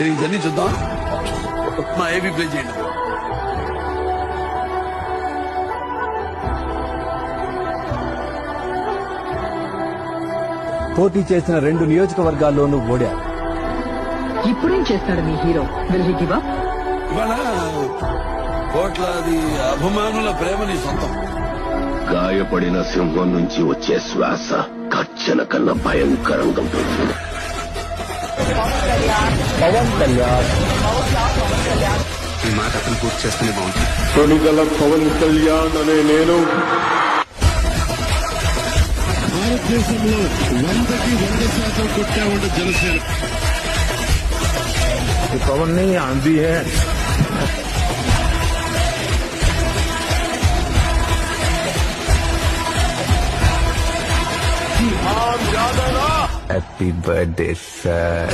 ఇవన్నీ చూద్దాం. మా ఏబీ ప్లే చేయండి. పోటీ చేసిన 2 నియోజకవర్గాల్లోనూ ఓడారు. ఇప్పుడేం చేస్తాడు మీ hero? Will he give up? ఇవాళ కోట్లాది అభిమానుల ప్రేమ నీ సొంతం. గాయపడిన సింహం నుంచి వచ్చే శ్వాస కచ్చన కన్నా భయంకరంగా ఉంటుంది. పవన్ కళ్యాణ్ ఈ మాట అతను పూర్తి చేస్తూనే బాగుంటుంది. కొడుగల పవన్ కళ్యాణ్ అనే నేను భారతదేశంలో 100కి 100% కొట్టా ఉండే జనసేన. పవన్ ని ఆంधी है. Happy birthday, sir.